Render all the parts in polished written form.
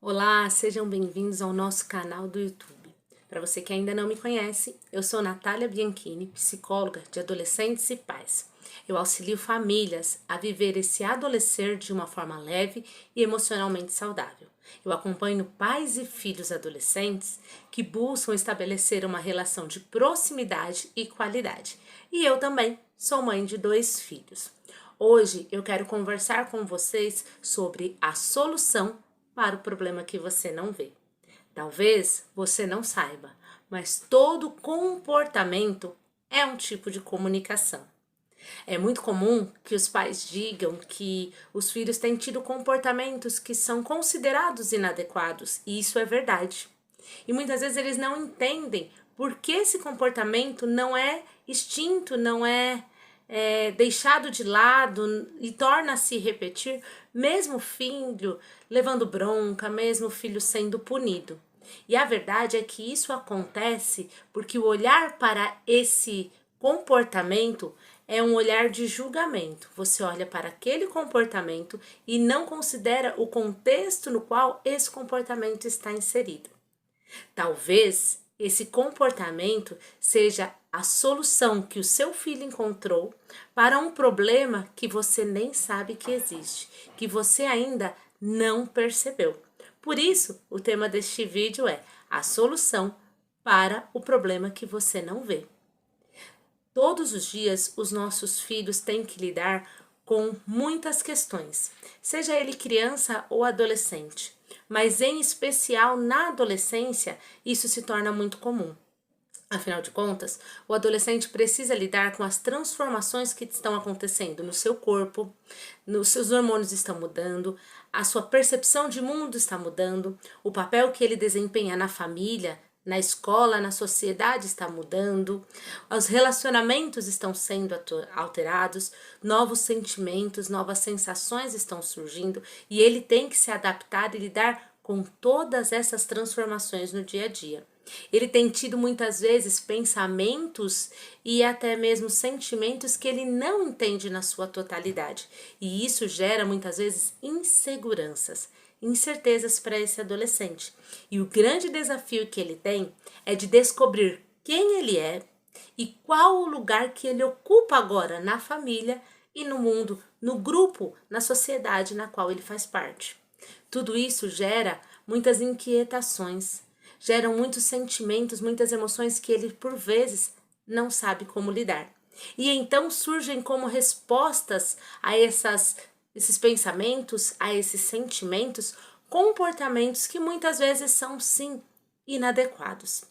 Olá, sejam bem-vindos ao nosso canal do YouTube. Para você que ainda não me conhece, eu sou Natália Bianchini, psicóloga de adolescentes e pais. Eu auxilio famílias a viver esse adolescer de uma forma leve e emocionalmente saudável. Eu acompanho pais e filhos adolescentes que buscam estabelecer uma relação de proximidade e qualidade. E eu também sou mãe de 2 filhos. Hoje eu quero conversar com vocês sobre a solução para o problema que você não vê. Talvez você não saiba, mas todo comportamento é um tipo de comunicação. É muito comum que os pais digam que os filhos têm tido comportamentos que são considerados inadequados, e isso é verdade. E muitas vezes eles não entendem por que esse comportamento não é extinto, não é deixado de lado e torna a se repetir, mesmo o filho levando bronca, mesmo o filho sendo punido. E a verdade é que isso acontece porque o olhar para esse comportamento é um olhar de julgamento. Você olha para aquele comportamento e não considera o contexto no qual esse comportamento está inserido. Talvez esse comportamento seja a solução que o seu filho encontrou para um problema que você nem sabe que existe, que você ainda não percebeu. Por isso, o tema deste vídeo é a solução para o problema que você não vê. Todos os dias, os nossos filhos têm que lidar com muitas questões, seja ele criança ou adolescente, mas em especial na adolescência, isso se torna muito comum. Afinal de contas, o adolescente precisa lidar com as transformações que estão acontecendo no seu corpo, nos seus hormônios estão mudando, a sua percepção de mundo está mudando, o papel que ele desempenha na família, na escola, na sociedade está mudando, os relacionamentos estão sendo alterados, novos sentimentos, novas sensações estão surgindo e ele tem que se adaptar e lidar com todas essas transformações no dia a dia. Ele tem tido muitas vezes pensamentos e até mesmo sentimentos que ele não entende na sua totalidade, e isso gera muitas vezes incertezas para esse adolescente. E o grande desafio que ele tem é de descobrir quem ele é e qual o lugar que ele ocupa agora na família e no mundo, no grupo, na sociedade na qual ele faz parte. Tudo isso gera muitas inquietações, geram muitos sentimentos, muitas emoções que ele, por vezes, não sabe como lidar. E então surgem como respostas a esses pensamentos, a esses sentimentos, comportamentos que muitas vezes são, sim, inadequados.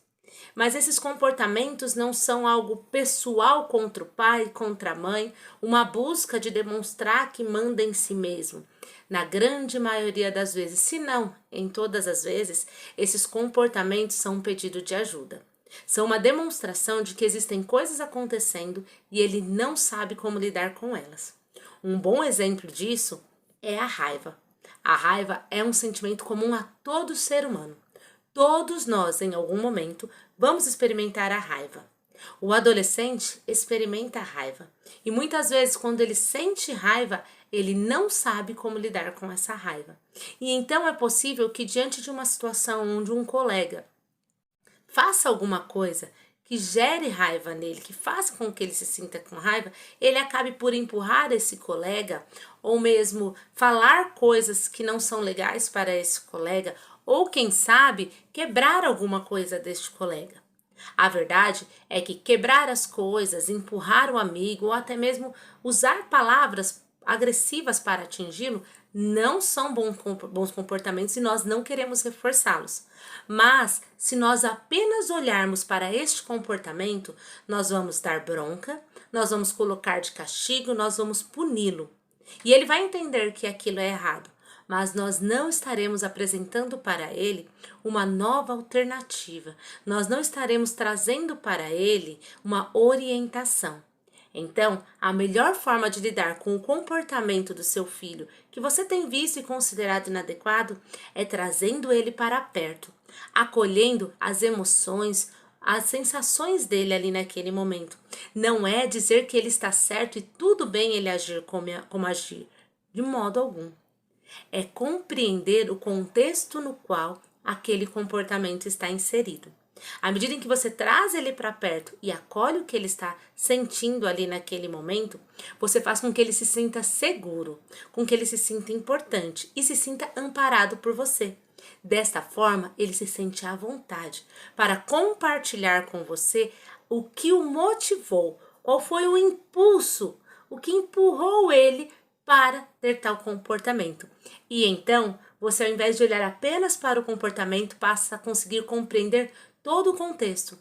Mas esses comportamentos não são algo pessoal contra o pai, contra a mãe, uma busca de demonstrar que manda em si mesmo. Na grande maioria das vezes, se não em todas as vezes, esses comportamentos são um pedido de ajuda. São uma demonstração de que existem coisas acontecendo e ele não sabe como lidar com elas. Um bom exemplo disso é a raiva. A raiva é um sentimento comum a todo ser humano. Todos nós, em algum momento, vamos experimentar a raiva. O adolescente experimenta a raiva e muitas vezes, quando ele sente raiva, ele não sabe como lidar com essa raiva. E então é possível que, diante de uma situação onde um colega faça alguma coisa que gere raiva nele, que faça com que ele se sinta com raiva, ele acabe por empurrar esse colega ou mesmo falar coisas que não são legais para esse colega ou, quem sabe, quebrar alguma coisa deste colega. A verdade é que quebrar as coisas, empurrar o amigo ou até mesmo usar palavras agressivas para atingi-lo não são bons comportamentos e nós não queremos reforçá-los. Mas, se nós apenas olharmos para este comportamento, nós vamos dar bronca, nós vamos colocar de castigo, nós vamos puni-lo. E ele vai entender que aquilo é errado, mas nós não estaremos apresentando para ele uma nova alternativa, nós não estaremos trazendo para ele uma orientação. Então, a melhor forma de lidar com o comportamento do seu filho, que você tem visto e considerado inadequado, é trazendo ele para perto, acolhendo as emoções, as sensações dele ali naquele momento. Não é dizer que ele está certo e tudo bem ele agir como agir, de modo algum. é compreender o contexto no qual aquele comportamento está inserido. À medida em que você traz ele para perto e acolhe o que ele está sentindo ali naquele momento, você faz com que ele se sinta seguro, com que ele se sinta importante e se sinta amparado por você. Desta forma, ele se sente à vontade para compartilhar com você o que o motivou, qual foi o impulso, o que empurrou ele para ter tal comportamento. E então, você, ao invés de olhar apenas para o comportamento, passa a conseguir compreender todo o contexto.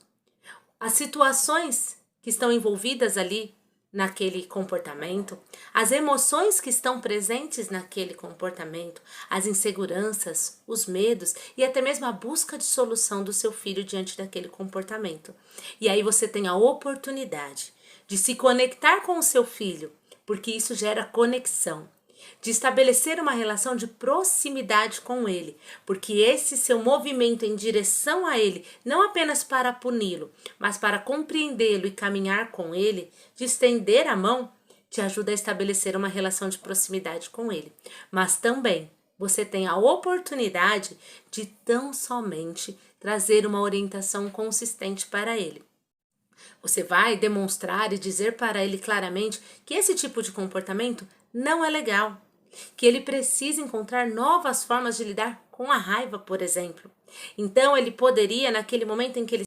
As situações que estão envolvidas ali naquele comportamento, as emoções que estão presentes naquele comportamento, as inseguranças, os medos e até mesmo a busca de solução do seu filho diante daquele comportamento. E aí você tem a oportunidade de se conectar com o seu filho, porque isso gera conexão, de estabelecer uma relação de proximidade com ele, porque esse seu movimento em direção a ele, não apenas para puni-lo, mas para compreendê-lo e caminhar com ele, de estender a mão, te ajuda a estabelecer uma relação de proximidade com ele. Mas também você tem a oportunidade de tão somente trazer uma orientação consistente para ele. Você vai demonstrar e dizer para ele claramente que esse tipo de comportamento não é legal, que ele precisa encontrar novas formas de lidar com a raiva, por exemplo. Então, ele poderia, naquele momento em que ele